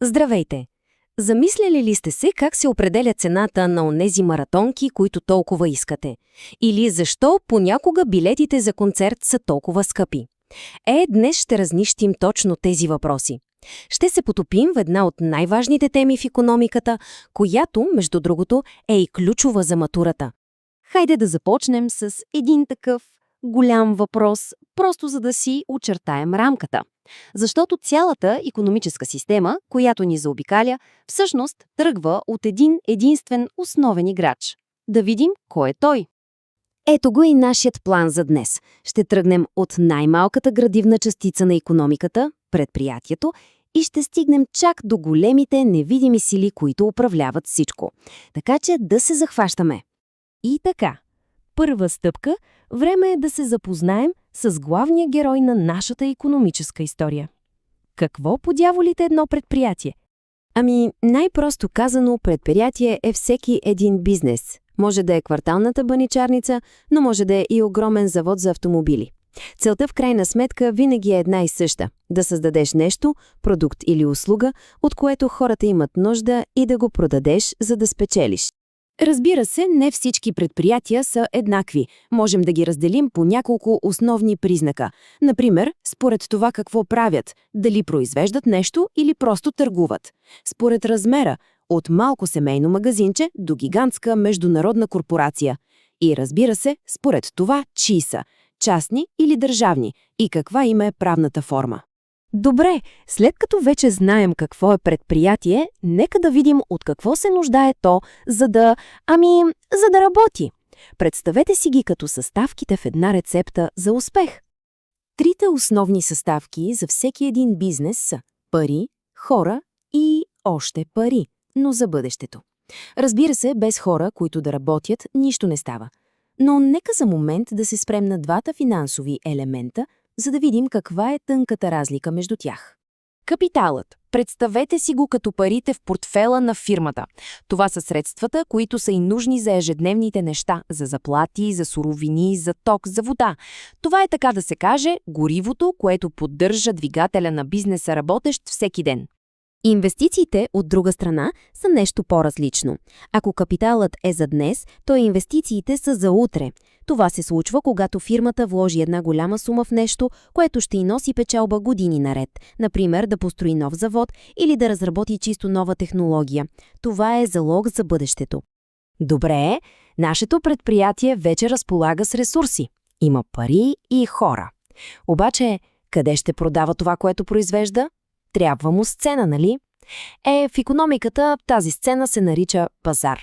Здравейте! Замисляли ли сте се как се определя цената на онези маратонки, които толкова искате? Или защо понякога билетите за концерт са толкова скъпи? Днес ще разнищим точно тези въпроси. Ще се потопим в една от най-важните теми в икономиката, която, между другото, е и ключова за матурата. Хайде да започнем с един такъв голям въпрос, просто за да си очертаем рамката. Защото цялата икономическа система, която ни заобикаля, всъщност тръгва от един единствен основен играч. Да видим кой е той. Ето го и нашият план за днес. Ще тръгнем от най-малката градивна частица на икономиката – предприятието, и ще стигнем чак до големите невидими сили, които управляват всичко. Така че да се захващаме. И така, първа стъпка – време е да се запознаем с главния герой на нашата икономическа история. Какво по дяволите е едно предприятие? Най-просто казано, предприятие е всеки един бизнес. Може да е кварталната баничарница, но може да е и огромен завод за автомобили. Целта в крайна сметка винаги е една и съща – да създадеш нещо, продукт или услуга, от което хората имат нужда и да го продадеш, за да спечелиш. Разбира се, не всички предприятия са еднакви. Можем да ги разделим по няколко основни признака. Например, според това какво правят, дали произвеждат нещо или просто търгуват. Според размера, от малко семейно магазинче до гигантска международна корпорация. И разбира се, според това чии са – частни или държавни, и каква им е правната форма. Добре, след като вече знаем какво е предприятие, нека да видим от какво се нуждае то, за да работи. Представете си ги като съставките в една рецепта за успех. Трите основни съставки за всеки един бизнес са пари, хора и още пари, но за бъдещето. Разбира се, без хора, които да работят, нищо не става. Но нека за момент да се спрем на двата финансови елемента, за да видим каква е тънката разлика между тях. Капиталът. Представете си го като парите в портфела на фирмата. Това са средствата, които са и нужни за ежедневните неща, за заплати, за суровини, за ток, за вода. Това е, така да се каже, горивото, което поддържа двигателя на бизнеса работещ всеки ден. Инвестициите, от друга страна, са нещо по-различно. Ако капиталът е за днес, то инвестициите са за утре. Това се случва, когато фирмата вложи една голяма сума в нещо, което ще й носи печалба години наред. Например, да построи нов завод или да разработи чисто нова технология. Това е залог за бъдещето. Добре, нашето предприятие вече разполага с ресурси. Има пари и хора. Обаче, къде ще продава това, което произвежда? Трябва му сцена, нали? В икономиката тази сцена се нарича пазар.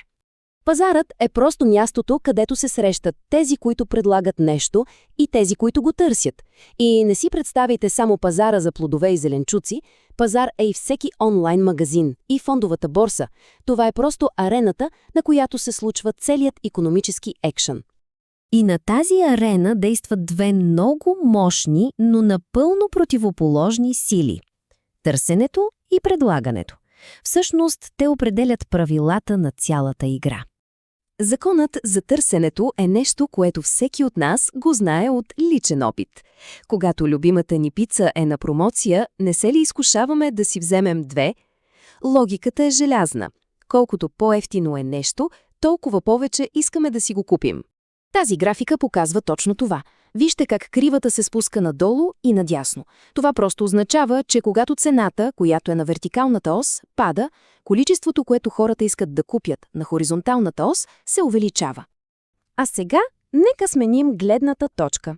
Пазарът е просто мястото, където се срещат тези, които предлагат нещо, и тези, които го търсят. И не си представяйте само пазара за плодове и зеленчуци, пазар е и всеки онлайн магазин, и фондовата борса. Това е просто арената, на която се случва целият икономически екшън. И на тази арена действат две много мощни, но напълно противоположни сили – търсенето и предлагането. Всъщност, те определят правилата на цялата игра. Законът за търсенето е нещо, което всеки от нас го знае от личен опит. Когато любимата ни пица е на промоция, не се ли изкушаваме да си вземем две? Логиката е желязна. Колкото по-евтино е нещо, толкова повече искаме да си го купим. Тази графика показва точно това. Вижте как кривата се спуска надолу и надясно. Това просто означава, че когато цената, която е на вертикалната ос, пада, количеството, което хората искат да купят на хоризонталната ос, се увеличава. А сега нека сменим гледната точка.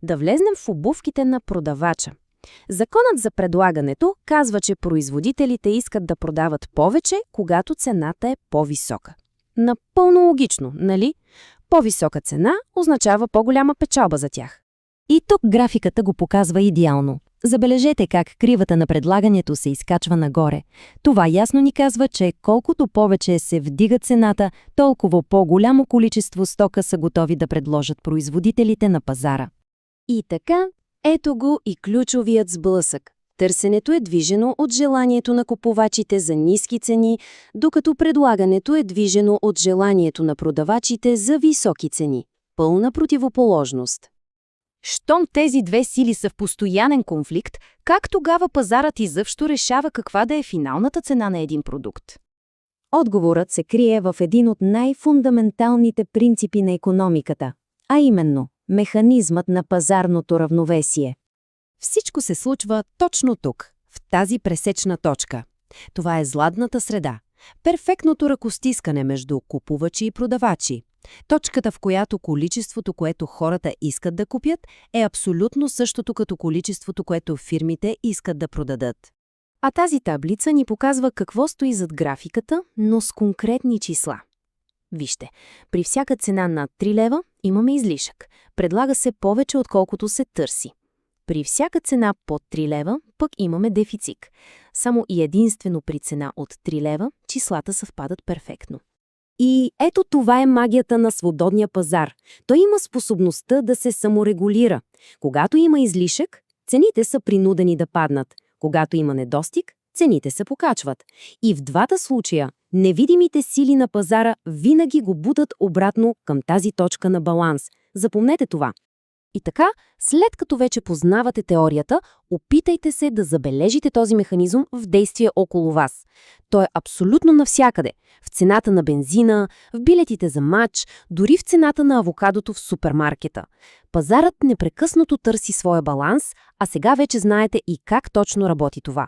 Да влезнем в обувките на продавача. Законът за предлагането казва, че производителите искат да продават повече, когато цената е по-висока. Напълно логично, нали? По-висока цена означава по-голяма печалба за тях. И тук графиката го показва идеално. Забележете как кривата на предлагането се изкачва нагоре. Това ясно ни казва, че колкото повече се вдига цената, толкова по-голямо количество стока са готови да предложат производителите на пазара. И така, ето го и ключовият сблъсък. Търсенето е движено от желанието на купувачите за ниски цени, докато предлагането е движено от желанието на продавачите за високи цени. Пълна противоположност. Щом тези две сили са в постоянен конфликт, как тогава пазарът изобщо решава каква да е финалната цена на един продукт? Отговорът се крие в един от най-фундаменталните принципи на икономиката, а именно механизмът на пазарното равновесие. Всичко се случва точно тук, в тази пресечна точка. Това е златната среда, перфектното ръкостискане между купувачи и продавачи. Точката, в която количеството, което хората искат да купят, е абсолютно същото като количеството, което фирмите искат да продадат. А тази таблица ни показва какво стои зад графиката, но с конкретни числа. Вижте, при всяка цена над 3 лева имаме излишък. Предлага се повече, отколкото се търси. При всяка цена под 3 лева пък имаме дефицит. Само и единствено при цена от 3 лева числата съвпадат перфектно. И ето това е магията на свободния пазар. Той има способността да се саморегулира. Когато има излишък, цените са принудени да паднат. Когато има недостиг, цените се покачват. И в двата случая невидимите сили на пазара винаги го бутат обратно към тази точка на баланс. Запомнете това. И така, след като вече познавате теорията, опитайте се да забележите този механизъм в действие около вас. Той е абсолютно навсякъде. В цената на бензина, в билетите за мач, дори в цената на авокадото в супермаркета. Пазарът непрекъснато търси своя баланс, а сега вече знаете и как точно работи това.